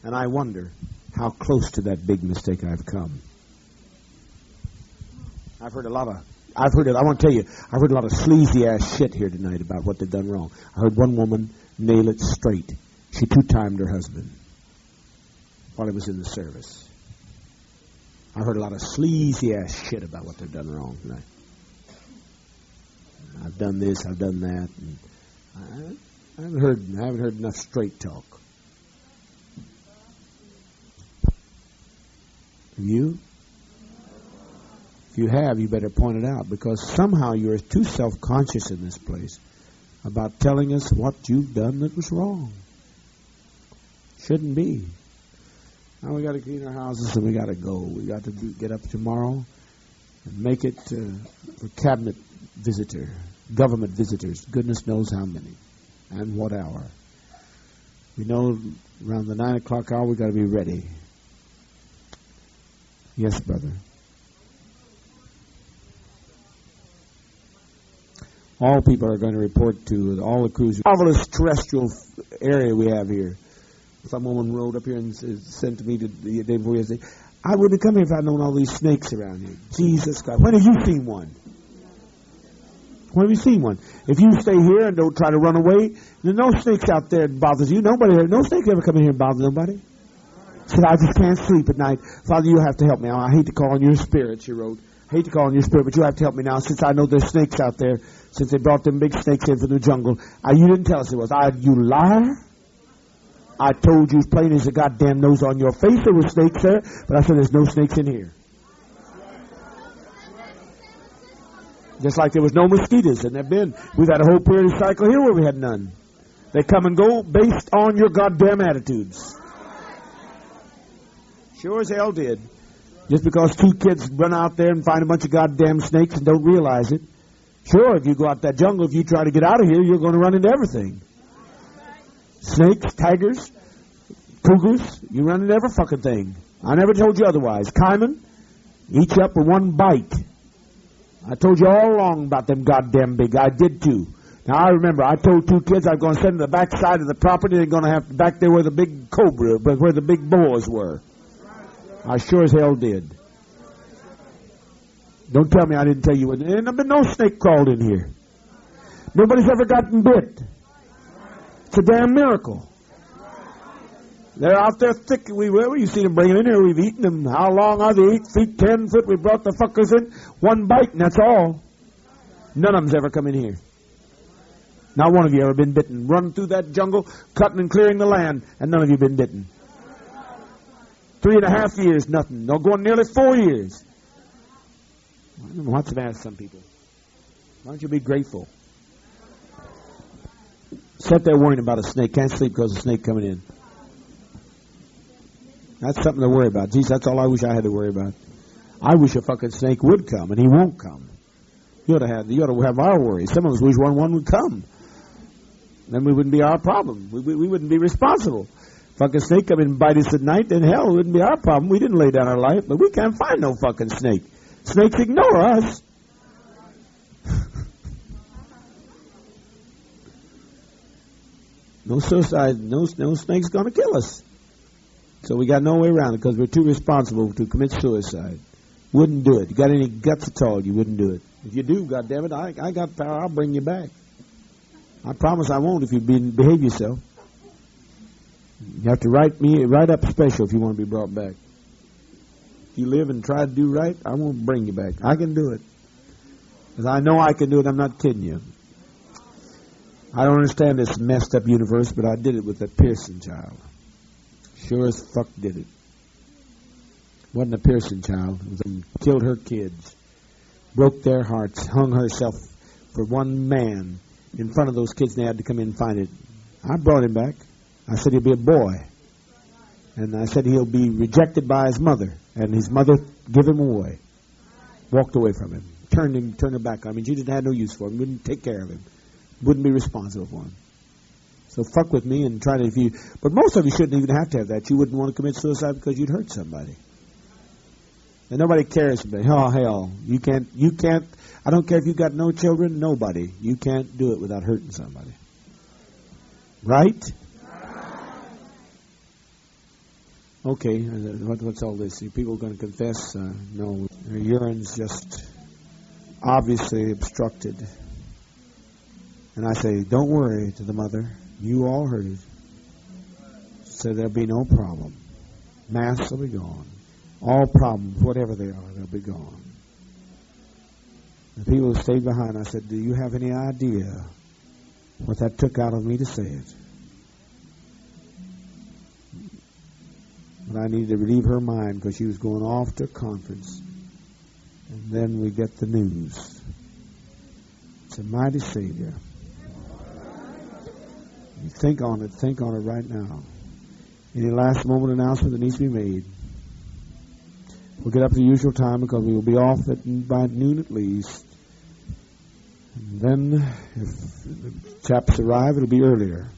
And I wonder how close to that big mistake I've come. I want to tell you, I've heard a lot of sleazy ass shit here tonight about what they've done wrong. I heard one woman nail it straight. She two-timed her husband while he was in the service. I heard a lot of sleazy ass shit about what they've done wrong tonight. I've done this, I've done that. And I haven't heard enough straight talk. Have you? If you have, you better point it out, because somehow you're too self-conscious in this place about telling us what you've done that was wrong. Shouldn't be. Now we got to clean our houses and we got to go. We got to get up tomorrow and make it for cabinet visitor, government visitors. Goodness knows how many and what hour. We know around the 9 o'clock hour we got to be ready. Yes, brother. All people are going to report to all the cruisers. Marvelous terrestrial area we have here. Some woman rode up here and sent to me the day before yesterday, I wouldn't have come here if I'd known all these snakes around here. Jesus Christ. When have you seen one? When have you seen one? If you stay here and don't try to run away, there's no snakes out there that bothers you. No snake ever come in here and bother nobody. Said, I just can't sleep at night. Father, you have to help me. I hate to call on your spirit, she wrote. I hate to call on your spirit, but you have to help me now since I know there's snakes out there, since they brought them big snakes in from the jungle. You didn't tell us it was. You liar. I told you as plain as the goddamn nose on your face there were snakes there, but I said there's no snakes in here. Just like there was no mosquitoes, and there've been. We've had a whole period of cycle here where we had none. They come and go based on your goddamn attitudes. Sure as hell did. Just because two kids run out there and find a bunch of goddamn snakes and don't realize it. Sure, if you go out that jungle, if you try to get out of here, you're going to run into everything. Snakes, tigers, cougars, you run into every fucking thing. I never told you otherwise. Cayman, eat you up with one bite. I told you all along about them goddamn big. I did too. Now I remember, I told two kids I was going to send them to the back side of the property. They're going to have back there where the big cobra, where the big boas were. I sure as hell did. Don't tell me I didn't tell you. And there's been no snake crawled in here. Nobody's ever gotten bit. It's a damn miracle. They're out there thick. You've seen them bring them in here. We've eaten them. How long are they? 8 feet, 10 foot. We brought the fuckers in. One bite, and that's all. None of them's ever come in here. Not one of you ever been bitten. Run through that jungle, cutting and clearing the land, and none of you been bitten. 3.5 years, nothing. No, going nearly 4 years. I don't know what's the matter with some people. Why don't you be grateful? Sit there worrying about a snake. Can't sleep because of a snake coming in. That's something to worry about. Geez, that's all I wish I had to worry about. I wish a fucking snake would come, and he won't come. You ought to have our worries. Some of us wish one would come. Then we wouldn't be our problem. We wouldn't be responsible. Fucking snake come in and bite us at night, then hell, it wouldn't be our problem. We didn't lay down our life, but we can't find no fucking snake. Snakes ignore us. No suicide, no snake's going to kill us. So we got no way around it because we're too responsible to commit suicide. Wouldn't do it. You got any guts at all, you wouldn't do it. If you do, goddammit, I got power, I'll bring you back. I promise I won't if you behave yourself. You have to write up special if you want to be brought back. If you live and try to do right, I won't bring you back. I can do it. Because I know I can do it, I'm not kidding you. I don't understand this messed up universe, but I did it with that Pearson child. Sure as fuck did it. Wasn't a Pearson child. Killed her kids. Broke their hearts. Hung herself for one man in front of those kids, and they had to come in and find it. I brought him back. I said he'll be a boy. And I said he'll be rejected by his mother. And his mother gave him away. Walked away from him. Turned her back on him. I mean, she didn't have no use for him. Wouldn't take care of him. Wouldn't be responsible for him. So fuck with me and try to, but most of you shouldn't even have to have that. You wouldn't want to commit suicide because you'd hurt somebody. And nobody cares about it. Oh, hell. You can't, I don't care if you've got no children, nobody. You can't do it without hurting somebody. Right? Okay, what's all this? Are people going to confess? No, their urine's just obviously obstructed. And I say, don't worry, to the mother. You all heard it. So there'll be no problem. Mass will be gone. All problems, whatever they are, they'll be gone. The people who stayed behind, I said, do you have any idea what that took out of me to say it? But I needed to relieve her mind because she was going off to a conference. And then we get the news. It's a mighty Savior. You think on it right now. Any last moment announcement that needs to be made? We'll get up at the usual time because we will be off by noon at least. And then, if the chaps arrive, it'll be earlier.